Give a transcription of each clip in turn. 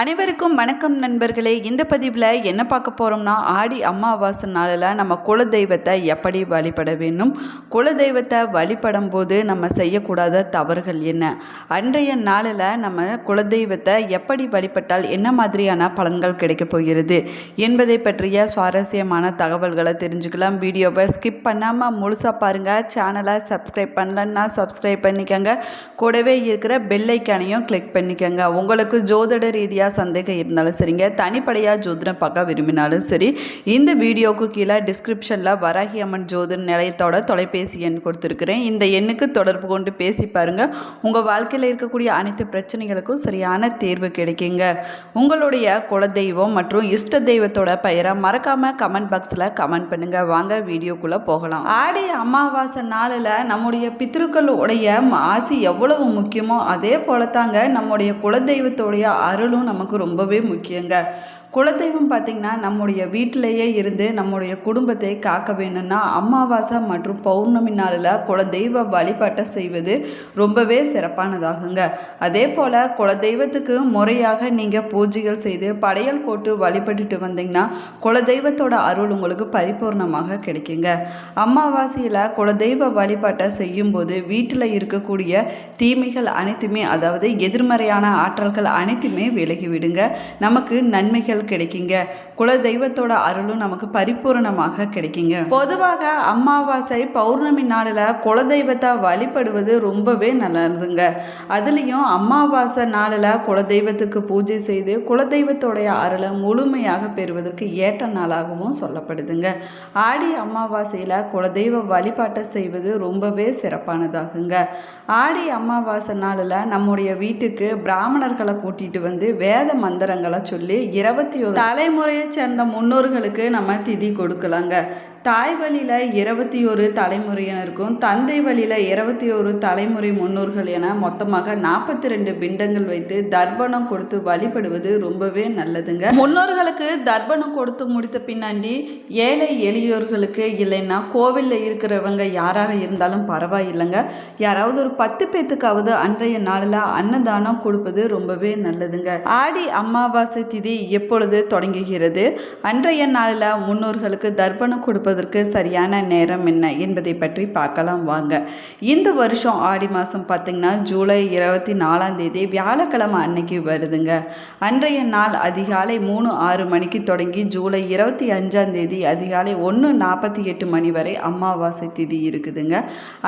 அனைவருக்கும் வணக்கம் நண்பர்களே. இந்த பதிவில் என்ன பார்க்க போகிறோம்னா, ஆடி அமாவாசை நாளில் நம்ம குலதெய்வத்தை எப்படி வழிபட வேண்டும், குலதெய்வத்தை வழிபடும் போது நம்ம செய்யக்கூடாத தவறுகள் என்ன, அன்றைய நாளில் நம்ம குலதெய்வத்தை எப்படி வழிபட்டால் என்ன மாதிரியான பலன்கள் கிடைக்கப் போகிறது என்பதை பற்றிய சுவாரஸ்யமான தகவல்களை தெரிஞ்சுக்கலாம். வீடியோவை ஸ்கிப் பண்ணாமல் முழுசாக பாருங்கள். சேனலை சப்ஸ்கிரைப் பண்ணலன்னா சப்ஸ்கிரைப் பண்ணிக்கோங்க. கூடவே இருக்கிற பெல் ஐக்கானையும் கிளிக் பண்ணிக்கோங்க. உங்களுக்கு ஜோதிட ரீதியாக சந்தேகம் இருந்தாலும் சரிங்க, தனிப்படையாக ஜோதிடம் பார்க்க விரும்பினாலும் சரி, இந்த வீடியோவுக்கு கீழே டிஸ்கிரிப்ஷனில் வராகி அம்மன் ஜோதிட நிலையத்தோட தொலைபேசி எண் கொடுத்துருக்குறேன். இந்த எண்ணுக்கு தொடர்பு கொண்டு பேசி பாருங்கள். உங்கள் வாழ்க்கையில் இருக்கக்கூடிய அனைத்து பிரச்சனைகளுக்கும் சரியான தீர்வு கிடைக்குங்க. உங்களுடைய குலதெய்வம் மற்றும் இஷ்ட தெய்வத்தோட பெயரை மறக்காமல் கமெண்ட் பாக்ஸில் கமெண்ட் பண்ணுங்கள். வாங்க வீடியோக்குள்ளே போகலாம். ஆடி அமாவாசை நாளில் நம்முடைய பித்ருக்களுடைய ஆசி எவ்வளவு முக்கியமோ அதே போல தாங்க நம்முடைய குலதெய்வத்தோடைய அருளும் நமக்கு ரொம்பவே முக்கியங்க. குலதெய்வம் பார்த்திங்கன்னா நம்முடைய வீட்டிலேயே இருந்து நம்முடைய குடும்பத்தை காக்க வேணும்னா அமாவாசை மற்றும் பௌர்ணமி நாளில் குலதெய்வ வழிபாட்டை செய்வது ரொம்பவே சிறப்பானதாகுங்க. அதே போல் குலதெய்வத்துக்கு முறையாக நீங்கள் பூஜைகள் செய்து படையல் போட்டு வழிபட்டுட்டு வந்தீங்கன்னா குலதெய்வத்தோட அருள் உங்களுக்கு பரிபூர்ணமாக கிடைக்குங்க. அமாவாசையில் குலதெய்வ வழிபாட்டை செய்யும்போது வீட்டில் இருக்கக்கூடிய தீமைகள் அனைத்துமே, அதாவது எதிர்மறையான ஆற்றல்கள் அனைத்துமே விலகிவிடுங்க. நமக்கு நன்மைகள் கிடைக்குங்க. குலதெய்வத்தோட அருளும் நமக்கு பரிபூரணமாக கிடைக்குங்க. பொதுவாக அமாவாசை பௌர்ணமி நாளில் குலதெய்வத்தை வழிபடுவது ரொம்பவே நல்லதுங்க. அதுலேயும் அமாவாசை நாளில் குலதெய்வத்துக்கு பூஜை செய்து குலதெய்வத்தோடைய அருளை முழுமையாக பெறுவதற்கு ஏற்ற நாளாகவும் சொல்லப்படுதுங்க. ஆடி அமாவாசையில் குலதெய்வ வழிபாட்டை செய்வது ரொம்பவே சிறப்பானதாகுங்க. ஆடி அமாவாசை நாளில் நம்முடைய வீட்டுக்கு பிராமணர்களை கூட்டிகிட்டு வந்து வேத மந்திரங்களை சொல்லி 21 தலைமுறையை சேர்ந்த முன்னோர்களுக்கு நம்ம திதி கொடுக்கலாங்க. தாய் வழியில் 21 தலைமுறையினருக்கும் தந்தை வழியில் 21 தலைமுறை முன்னோர்கள் என மொத்தமாக 42 பிண்டங்கள் வைத்து தர்ப்பணம் கொடுத்து வழிபடுவது ரொம்பவே நல்லதுங்க. முன்னோர்களுக்கு தர்ப்பணம் கொடுத்து முடித்த பின்னாடி ஏழை எளியோர்களுக்கு, இல்லைன்னா கோவிலில் இருக்கிறவங்க யாராக இருந்தாலும் பரவாயில்லைங்க, யாராவது ஒரு 10 பேத்துக்காவது அன்றைய நாளில் அன்னதானம் கொடுப்பது ரொம்பவே நல்லதுங்க. ஆடி அமாவாசை திதி எப்பொழுது தொடங்குகிறது, அன்றைய நாளில் முன்னோர்களுக்கு தர்ப்பணம் கொடுப்பதற்கு சரியான நேரம் என்ன என்பதை பற்றி பார்க்கலாம் வாங்க. இந்த வருஷம் ஆடி மாதம் பார்த்திங்கன்னா ஜூலை 24ஆம் தேதி வியாழக்கிழமை அன்னைக்கு வருதுங்க. அன்றைய நாள் அதிகாலை 3:06 மணிக்கு தொடங்கி ஜூலை 25ஆம் தேதி அதிகாலை 1:48 மணி வரை அமாவாசை திதி இருக்குதுங்க.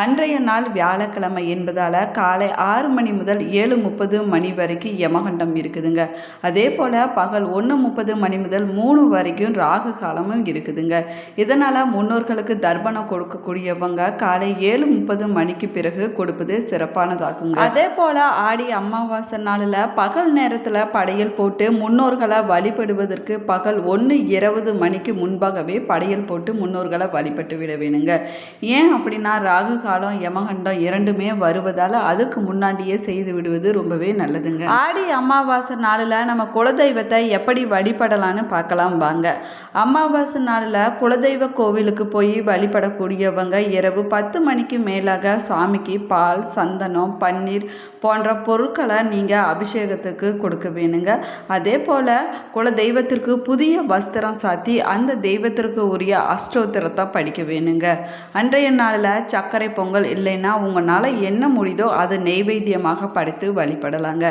அன்றைய நாள் வியாழக்கிழமை என்பதால் காலை 6 மணி முதல் 7:30 மணி வரைக்கும் யமகண்டம் இருக்குதுங்க. அதே போல் பகல் 1:30 மணி முதல் 3 வரைக்கும் ராகு காலமும் இருக்குதுங்க. இதனால் முன்னோர்களுக்கு தர்ப்பணம் கொடுக்கக்கூடியவங்க காலை 7:30 மணிக்கு பிறகு கொடுப்பது சிறப்பானதாகுங்க. அதே போல் ஆடி அமாவாசை நாளில் பகல் நேரத்தில் படையல் போட்டு முன்னோர்களை வழிபடுவதற்கு பகல் 1:20 மணிக்கு முன்பாகவே படையல் போட்டு முன்னோர்களை வழிபட்டு விட வேணுங்க. ஏன் அப்படின்னா ராகு காலம் யமகண்டம் இரண்டுமே வருவதால் அதுக்கு முன்னாடியே செய்து விடுவது ரொம்பவே நல்லதுங்க. ஆடி அமாவாசை நாளில் நம்ம குலதெய்வத்தை எப்படி வழிபடலான்னு பார்க்கலாம் வாங்க. அமாவாசை நாளில் குலதெய்வ கோவிலுக்கு போய் வழிபடக்கூடியவங்க இரவு 10 மணிக்கு மேலாக சுவாமிக்கு பால், சந்தனம், பன்னீர் போன்ற பொருட்களை நீங்கள் அபிஷேகத்துக்கு கொடுக்க வேணுங்க. அதே போல் குலதெய்வத்திற்கு புதிய வஸ்திரம் சாத்தி அந்த தெய்வத்திற்கு உரிய அஷ்டோத்திரத்தை படிக்க வேணுங்க. அன்றைய நாளில் சர்க்கரை பொங்கல், இல்லைன்னா உங்களால் என்ன முடியுதோ அதை நெய்வேத்தியமாக படைத்து வழிபடலாங்க.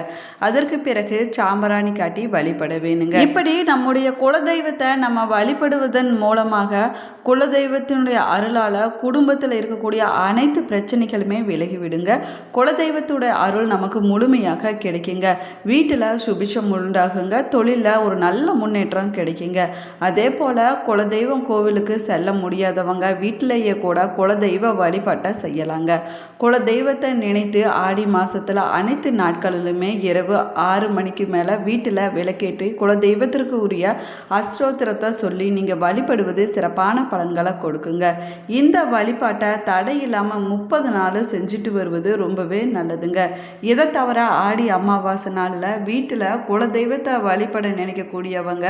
அதற்கு பிறகு சாம்பிராணி காட்டி வழிபட வேணுங்க. இப்படி நம்முடைய குலதெய்வத்தை நம்ம வழிபடுவதன் மூலமாக குலதெய்வத்தினுடைய அருளால் குடும்பத்தில் இருக்கக்கூடிய அனைத்து பிரச்சனைகளுமே விலகிவிடுங்க. குலதெய்வத்தோட அருள் நமக்கு முழுமையாக கிடைக்குங்க. வீட்டில் சுபிட்சம் உண்டாகுங்க. தொழிலில் ஒரு நல்ல முன்னேற்றம் கிடைக்குங்க. அதே போல் குலதெய்வம் கோவிலுக்கு செல்ல முடியாதவங்க வீட்டிலேயே கூட குலதெய்வ வழிபாட்டை செய்யலாங்க. குலதெய்வத்தை நினைத்து ஆடி மாதத்தில் அனைத்து நாட்களிலுமே இரவு 6 மணிக்கு மேலே வீட்டில் விளக்கேற்றி குலதெய்வத்திற்கு உரிய அஷ்டோத்திரத்தை சொல்லி நீங்கள் வழிபடுவது சிறப்பான பலன்களை கொடுக்குங்க. இந்த வழிபாட்டை தடை இல்லாமல் 30 நாள் செஞ்சுட்டு வருவது ரொம்பவே நல்லதுங்க. இதை தவிர ஆடி அமாவாசை நாளில் வீட்டில் குலதெய்வத்தை வழிபட நினைக்கக்கூடியவங்க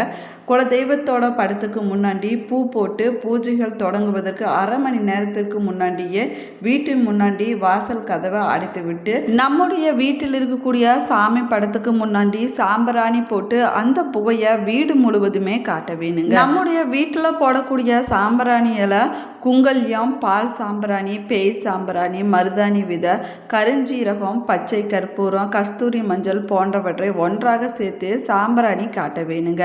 குலதெய்வத்தோட படத்துக்கு முன்னாடி பூ போட்டு பூஜைகள் தொடங்குவதற்கு அரை மணி நேரத்திற்கு முன்னாடியே வீட்டின் முன்னாடி வாசல் கதவை அடைத்து விட்டு நம்முடைய வீட்டில் இருக்கக்கூடிய சாமி படத்துக்கு முன்னாடி சாம்பிராணி போட்டு அந்த புகையை வீடு முழுவதுமே காட்ட வேணுங்க. நம்முடைய வீட்டில் போடக்கூடிய சாம்பிராணியில குங்கல்யம், பால் சாம்பிராணி, பேய் சாம்பிராணி, மருதாணி விதை, கருஞ்சீரகம், பச்சை கற்பூரம், கஸ்தூரி மஞ்சள் போன்றவற்றை ஒன்றாக சேர்த்து சாம்பிராணி காட்ட வேணுங்க.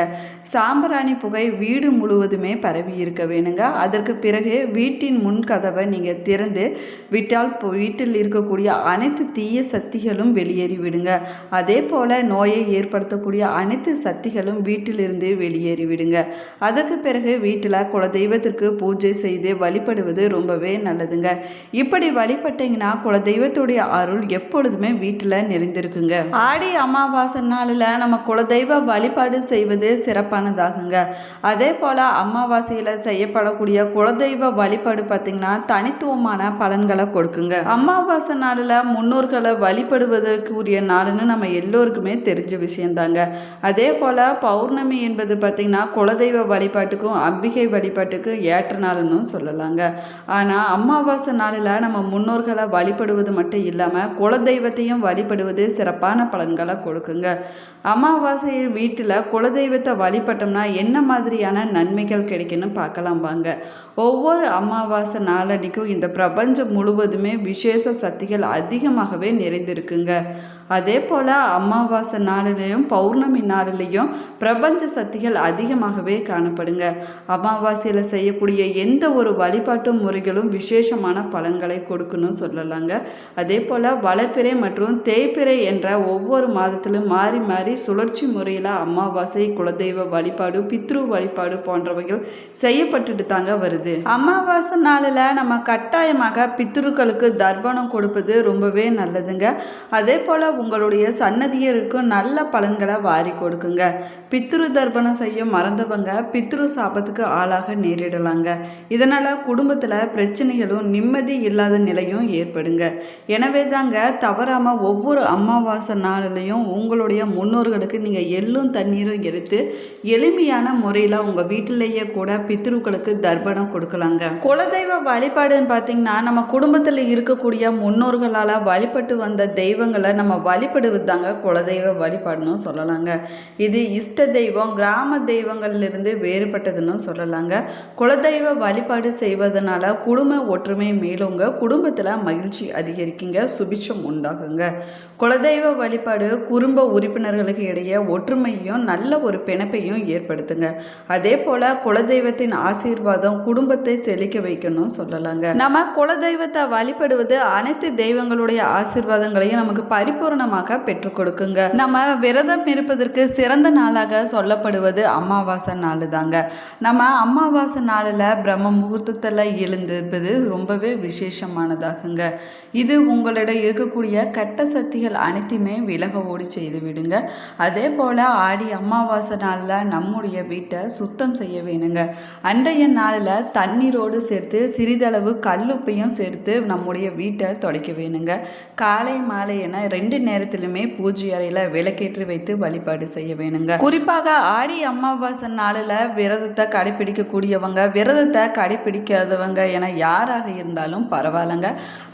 சாம்பிராணி புகை வீடு முழுவதுமே பரவி இருக்க வேணுங்க. அதற்கு பிறகு வீட்டின் முன் கதவை நீங்கள் திறந்து விட்டால் வீட்டில் இருக்கக்கூடிய அனைத்து தீய சக்திகளும் வெளியேறி விடுங்க. அதே போல் நோயை ஏற்படுத்தக்கூடிய அனைத்து சக்திகளும் வீட்டிலிருந்து வெளியேறி விடுங்க. அதற்கு பிறகு வீட்டில் குலதெய்வத்திற்கு பூஜை செய்து வழிபடுவது ரொம்பவே நல்லதுங்க. இப்படி வழிபட்டீங்கன்னா குலதெய்வத்துடைய அருள் எப்பொழுதுமே வீட்டில் நிறைந்திருக்குங்க. ஆடி அமாவாசை நாளில் நம்ம குலதெய்வ வழிபாடு செய்வது சிறப்பானதாகுங்க. அதே போல் அமாவாசையில் செய்யப்படக்கூடிய குலதெய்வ வழிபாடு பார்த்திங்கன்னா தனித்துவமான பலன்களை கொடுக்குங்க. அமாவாசை நாளில் முன்னோர்களை வழிபடுவதற்கு உரிய நாளுன்னு நம்ம எல்லோருக்குமே தெரிஞ்ச விஷயந்தாங்க. அதே போல் பௌர்ணமி என்பது பார்த்திங்கன்னா குலதெய்வ வழிபாட்டுக்கும் அம்பிகை வழிபாட்டுக்கும் ஏற்ற நாளுன்னு சொல்லலாங்க. ஆனால் அமாவாசை நாளில் நம்ம முன்னோர்களை வழிபடுவது மட்டும் இல்லாமல் குலதெய்வத்தையும் வழிபடுவது சிறப்பான பலன்களை கொடுக்குங்க. அமாவாசை வீட்டில் குலதெய்வத்தை வழிபட்டோம்னா என்ன மாதிரியான நன்மைகள் கிடைக்குன்னு பார்க்கலாம் வாங்க. ஒவ்வொரு அமாவாசை நாளடிக்கும் இந்த பிரபஞ்சம் முழுவதுமே விசேஷ சக்திகள் அதிகமாகவே நிறைந்திருக்குங்க. அதே போல் அமாவாசை நாளிலையும் பௌர்ணமி நாளிலையும் பிரபஞ்ச சக்திகள் அதிகமாகவே காணப்படுங்க. அமாவாசையில் செய்யக்கூடிய எந்த ஒரு வழிபாட்டு முறைகளும் விசேஷமான பலன்களை கொடுக்கணும் சொல்லலாங்க. அதே போல் வளர்ப்பிறை மற்றும் தேய்பிறை என்ற ஒவ்வொரு மாதத்திலும் மாறி மாறி சுழற்சி முறையில் அமாவாசை, குலதெய்வ வழிபாடு, பித்ரு வழிபாடு போன்றவைகள் செய்யப்பட்டுட்டு தாங்க வருது. அமாவாசை நாளில் நம்ம கட்டாயமாக பித்ருக்களுக்கு தர்ப்பணம் கொடுப்பது ரொம்பவே நல்லதுங்க. அதே போல் உங்களுடைய சன்னதியருக்கு நல்ல பலன்களை வாரி கொடுக்குங்க. பித்ரு தர்ப்பணம் செய்ய மறந்தவங்க பித்ரு சாபத்துக்கு ஆளாக நேரிடலாங்க. இதனால் குடும்பத்தில் பிரச்சனைகளும் நிம்மதி இல்லாத நிலையும் ஏற்படுங்க. எனவே தாங்க தவறாமல் ஒவ்வொரு அமாவாசை நாளிலையும் உங்களுடைய முன்னோர்களுக்கு நீங்கள் எள்ளும் தண்ணீரும் எடுத்து எளிமையான முறையில் உங்கள் வீட்டிலேயே கூட பித்ருக்களுக்கு தர்ப்பணம் கொடுக்கலாங்க. குலதெய்வ வழிபாடுன்னு பார்த்தீங்கன்னா நம்ம குடும்பத்தில் இருக்கக்கூடிய முன்னோர்களால் வழிபட்டு வந்த தெய்வங்களை நம்ம வழிபடுவது தாங்க குலதெய்வ வழிபாடுன்னு சொல்லலாங்க. இது இஷ்ட தெய்வம் கிராம தெய்வங்களிலிருந்து வேறுபட்டதுன்னு சொல்லலாங்க. குலதெய்வ வழிபாடு செய்வதனால குடும்ப ஒற்றுமை மேலுங்க, குடும்பத்தில் மகிழ்ச்சி அதிகரிக்குங்க, சுபிட்சம் உண்டாகுங்க. குலதெய்வ வழிபாடு குடும்ப உறுப்பினர்களுக்கு இடையே ஒற்றுமையும் நல்ல ஒரு பிணைப்பையும் ஏற்படுத்துங்க. அதே போல் குலதெய்வத்தின் ஆசீர்வாதம் குடும்பத்தை செழிக்க வைக்கணும் சொல்லலாங்க. நம்ம குலதெய்வத்தை வழிபடுவது அனைத்து தெய்வங்களுடைய ஆசீர்வாதங்களையும் நமக்கு பரிபூர்ணமாக பெற்றுக் கொடுக்குங்க. நம்ம விரதம் இருப்பதற்கு சிறந்த நாளாக சொல்லப்படுவது அமாவாசை நாள் தாங்க. நம்ம அமாவாசை நாளில் பிரம்ம முகூர்த்தத்தில் எழுந்திருப்பது ரொம்பவே விசேஷமானதாகுங்க. இது உங்களிடம் இருக்கக்கூடிய கெட்ட சக்திகள் அனைத்துமே விலக ஓடி செய்து விடுங்க. அதே போல் ஆடி அமாவாசை நாளில் நம்முடைய வீட்டை சுத்தம் செய்ய வேணுங்க. அன்றைய நாளில் தண்ணீரோடு சேர்த்து சிறிதளவு கல்லுப்பையும் சேர்த்து நம்முடைய வீட்டை துடைக்க வேணுங்க. காலை மாலை என 2 நேரத்திலுமே பூஜை அறையில் விளக்கேற்றி வைத்து வழிபாடு செய்ய வேணுங்க. குறிப்பாக ஆடி அமாவாசை நாளில் விரதத்தை கடைபிடிக்கக்கூடியவங்க, விரதத்தை கடைபிடிக்காதவங்க என யாராக இருந்தாலும் பரவாயில்லைங்க,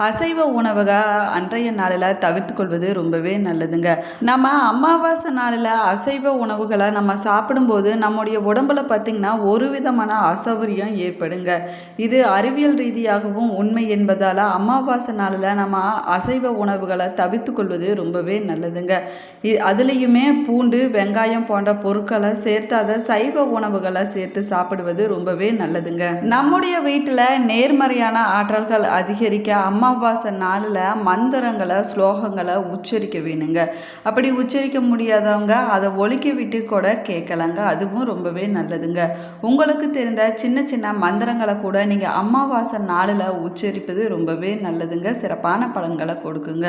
அசைவ உணவுக அன்றைய நாளில் தவிர்த்து கொள்வது ரொம்பவே நல்லதுங்க. நம்ம அமாவாசை நாளில் அசைவ உணவுகளை நம்ம சாப்பிடும்போது நம்முடைய உடம்புல பார்த்திங்கன்னா ஒரு விதமான அசௌகரியம் ஏற்படுங்க. இது அறிவியல் ரீதியாகவும் உண்மை என்பதால் அமாவாசை நாளில் நம்ம அசைவ உணவுகளை தவிர்த்து கொள்வது ரொம்பவே நல்லதுங்க. அதுலேயுமே பூண்டு, வெங்காயம் போன்ற பொருட்களை சேர்த்தாத சைவ உணவுகளை சேர்த்து சாப்பிடுவது ரொம்பவே நல்லதுங்க. நம்முடைய வீட்டில் நேர்மறையான ஆற்றல்கள் அதிகரிக்க அமாவாசை நாளில் மந்திரங்களை ஸ்லோகங்களை உச்சரிக்க வேணுங்க. அப்படி உச்சரிக்க முடியாதவங்க அதை ஒலிக்க விட்டு கூட கேட்கலாங்க. அதுவும் ரொம்பவே நல்லதுங்க. உங்களுக்கு தெரிந்த சின்ன சின்ன மந்திரங்களை கூட நீங்கள் அமாவாசை நாளில் உச்சரிப்பது ரொம்பவே நல்லதுங்க. சிறப்பான பலன்களை கொடுக்குங்க.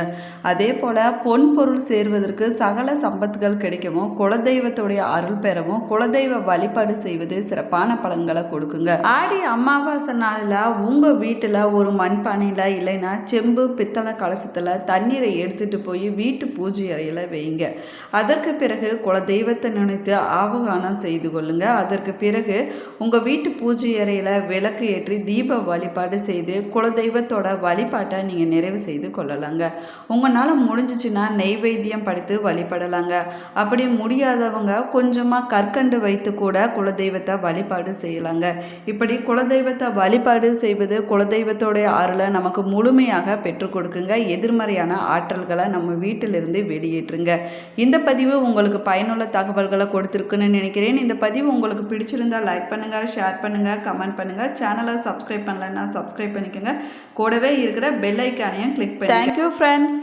அதே போல் பொன் பொருள் சேர்வதற்கு சகல சம்பத்துகள் கிடைக்கவும் குலதெய்வத்துடைய அருள் பெறவும் குலதெய்வ வழிபாடு செய்வது சிறப்பான பலன்களை கொடுக்குங்க. ஆடி அமாவாசை நாளில் உங்கள் வீட்டில் ஒரு மண்பானையில் இல்லைன்னா செம்பு பித்தளை கலசத்தில் தண்ணீரை எடுத்துகிட்டு போய் வீட்டு பூஜை அறையில் வைங்க. அதற்கு பிறகு குலதெய்வத்தை நினைத்து ஆவகானம் செய்து கொள்ளுங்க. அதற்கு பிறகு உங்கள் வீட்டு பூஜை அறையில் விளக்கு ஏற்றி தீப வழிபாடு செய்து குலதெய்வத்தோட வழிபாட்டை நீங்கள் நிறைவு செய்து கொள்ளலாங்க. உங்களால் முடிஞ்சிச்சுன்னா நெய்வேத்தியம் படைத்து வழிபடலாங்க. அப்படி முடியாதவங்க கொஞ்சமாக கற்கண்டு வைத்து கூட குலதெய்வத்தை வழிபாடு செய்யலாங்க. இப்படி குலதெய்வத்தை வழிபாடு செய்வது குலதெய்வத்தோடைய அருளை நமக்கு முழுமையாக பெற்றுக் கொடுக்குங்க. எதிர்மறையான ஆற்றல்களை நம்ம வீட்டிலிருந்து வெளியேற்றுங்க. இந்த பதிவு உங்களுக்கு பயனுள்ள தகவல்களை கொடுத்துருக்குன்னு நினைக்கிறேன். இந்த பதிவு உங்களுக்கு பிடிச்சிருந்தால் லைக் பண்ணுங்கள், ஷேர் பண்ணுங்கள், கமெண்ட் பண்ணுங்கள். சேனலை சப்ஸ்கிரைப் பண்ணலைன்னா சப்ஸ்கிரைப் பண்ணிக்கோங்க. கூடவே இருக்கிற பெல் ஐக்கானையும் கிளிக் பண்ணுங்க. Thank you friends.